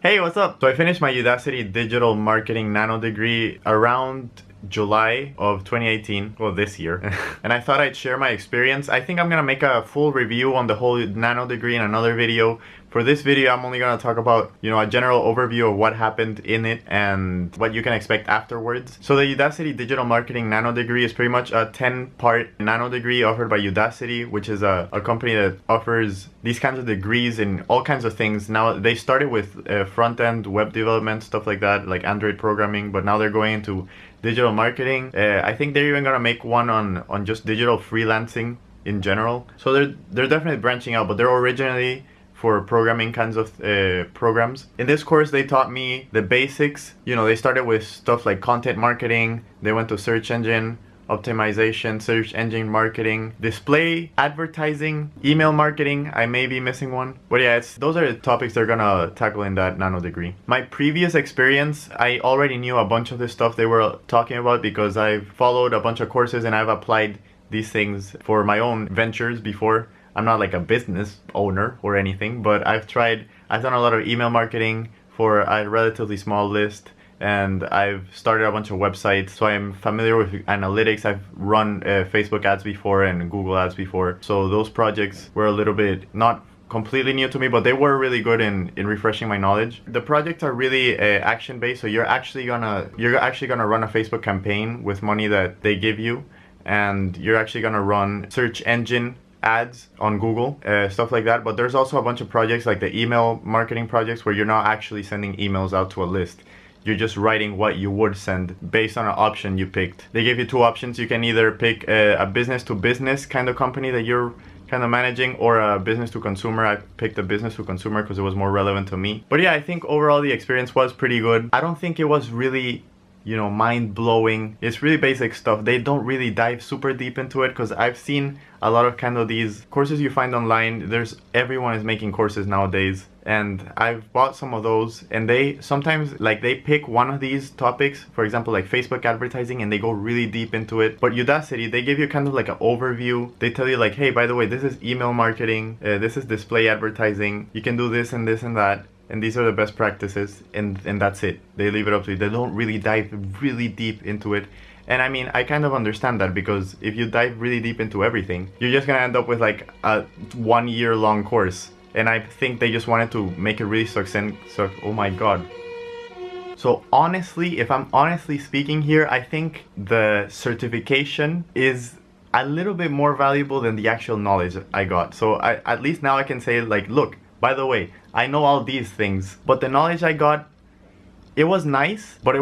Hey, what's up? So I finished my Udacity digital marketing nano degree around July of 2018, well this year, and I thought I'd share my experience. I think I'm gonna make a full review on the whole nano degree in another video. For this video, I'm only gonna talk about, a general overview of what happened in it and what you can expect afterwards. So the Udacity digital marketing nano degree is pretty much a 10-part nano degree offered by Udacity, which is a company that offers these kinds of degrees in all kinds of things. Now they started with front-end web development, stuff like that, like Android programming, but now they're going into digital marketing. I think they're even gonna make one on just digital freelancing in general. So they're definitely branching out, but they're originally for programming kinds of programs. In this course, they taught me the basics. They started with stuff like content marketing. They went to search engine optimization, search engine marketing, display advertising, email marketing. I may be missing one, but yeah, those are the topics they're gonna tackle in that nano degree. My previous experience, I already knew a bunch of the stuff they were talking about because I've followed a bunch of courses and I've applied these things for my own ventures before. I'm not like a business owner or anything, but I've done a lot of email marketing for a relatively small list, and I've started a bunch of websites, so I'm familiar with analytics. I've run Facebook ads before and Google ads before, so those projects were a little bit not completely new to me, but they were really good in refreshing my knowledge. The projects are really action based, so you're actually gonna run a Facebook campaign with money that they give you, and you're actually gonna run search engine ads on Google, stuff like that. But there's also a bunch of projects like the email marketing projects where you're not actually sending emails out to a list. You're just writing what you would send based on an option you picked. They gave you two options. You can either pick a business to business kind of company that you're kind of managing, or a business to consumer. I picked a business to consumer because it was more relevant to me. But yeah, I think overall the experience was pretty good. I don't think it was really mind-blowing. It's really basic stuff. They don't really dive super deep into it, because I've seen a lot of kind of these courses you find online. Everyone is making courses nowadays, and I've bought some of those, and they sometimes they pick one of these topics, for example like Facebook advertising, and they go really deep into it. But Udacity, they give you kind of like an overview. They tell you like, hey, by the way, this is email marketing, this is display advertising, you can do this and this and that, and these are the best practices, and that's it. They leave it up to you. They don't really dive really deep into it. And I mean, I kind of understand that, because if you dive really deep into everything, you're just gonna end up with like a 1 year long course. And I think they just wanted to make it really so oh my god. So honestly, if I'm honestly speaking here, I think the certification is a little bit more valuable than the actual knowledge I got. So at least now I can say like, look, by the way, I know all these things, but the knowledge I got, it was nice, but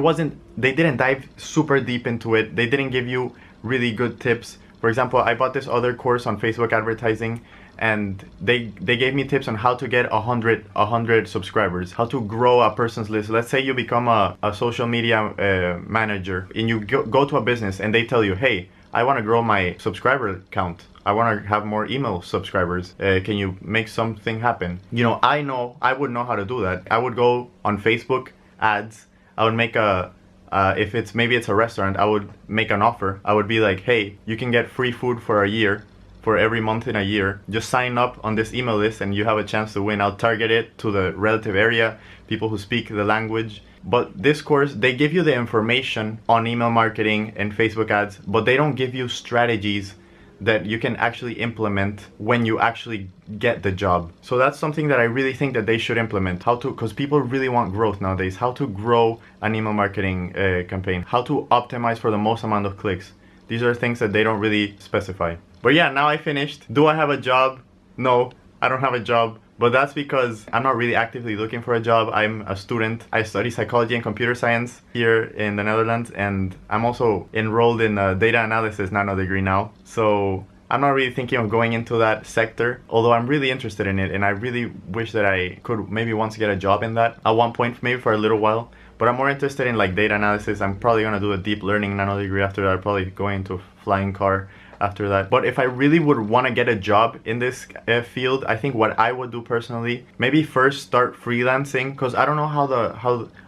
they didn't dive super deep into it. They didn't give you really good tips. For example, I bought this other course on Facebook advertising, and they gave me tips on how to get 100 subscribers, how to grow a person's list. Let's say you become a social media manager, and you go to a business and they tell you, hey, I want to grow my subscriber count. I want to have more email subscribers. Can you make something happen? I would know how to do that. I would go on Facebook ads. I would make if maybe it's a restaurant, I would make an offer. I would be like, hey, you can get free food for a year, for every month in a year. Just sign up on this email list and you have a chance to win. I'll target it to the relative area, people who speak the language. But this course, they give you the information on email marketing and Facebook ads, but they don't give you strategies that you can actually implement when you actually get the job. So that's something that I really think that they should implement. Because people really want growth nowadays. How to grow an email marketing campaign. How to optimize for the most amount of clicks. These are things that they don't really specify. But yeah, now I finished. Do I have a job? No, I don't have a job. But that's because I'm not really actively looking for a job. I'm a student. I study psychology and computer science here in the Netherlands, and I'm also enrolled in a data analysis nano degree now. So I'm not really thinking of going into that sector, although I'm really interested in it, and I really wish that I could maybe once get a job in that at one point, maybe for a little while. But I'm more interested in like data analysis. I'm probably gonna do a deep learning nano degree after that. I'll probably go into a flying car after that. But if I really would want to get a job in this field, I think what I would do personally, maybe first start freelancing, because I don't know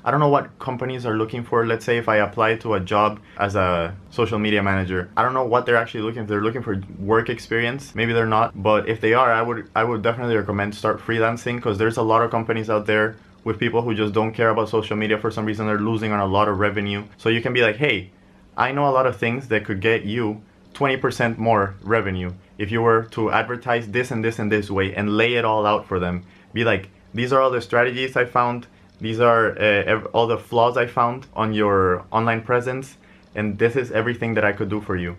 I don't know what companies are looking for. Let's say if I apply to a job as a social media manager, I don't know what they're actually looking for. If they're looking for work experience, maybe they're not. But if they are, I would definitely recommend start freelancing, because there's a lot of companies out there with people who just don't care about social media for some reason. They're losing on a lot of revenue. So you can be like, hey, I know a lot of things that could get you 20% more revenue if you were to advertise this and this and this way and lay it all out for them. Be like, these are all the strategies I found. These are all the flaws I found on your online presence, and this is everything that I could do for you.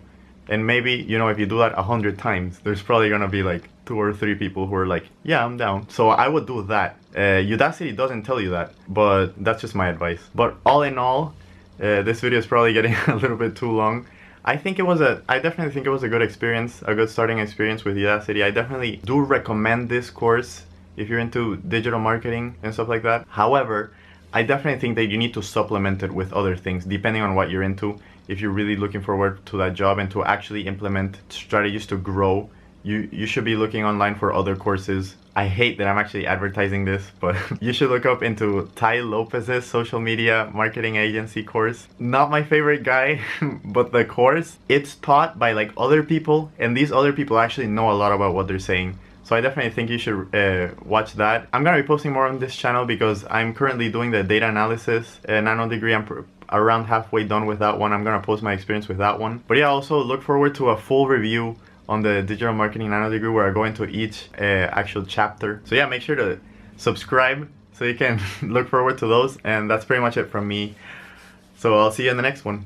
And maybe, you know, if you do that 100 times, there's probably gonna be like 2 or 3 people who are like, yeah, I'm down. So I would do that. Udacity doesn't tell you that, but that's just my advice. But all in all, this video is probably getting a little bit too long. I definitely think it was a good experience, a good starting experience with Udacity. I definitely do recommend this course if you're into digital marketing and stuff like that. However, I definitely think that you need to supplement it with other things depending on what you're into. If you're really looking forward to that job and to actually implement strategies to grow, you should be looking online for other courses. I hate that I'm actually advertising this, but you should look up into Tai Lopez's social media marketing agency course. Not my favorite guy, but the course, it's taught by like other people, and these other people actually know a lot about what they're saying. So I definitely think you should watch that. I'm gonna be posting more on this channel because I'm currently doing the data analysis Nanodegree. I'm around halfway done with that one. I'm gonna post my experience with that one. But yeah, also look forward to a full review on the digital marketing Nanodegree where I go into each actual chapter. So yeah, make sure to subscribe so you can look forward to those. And that's pretty much it from me. So I'll see you in the next one.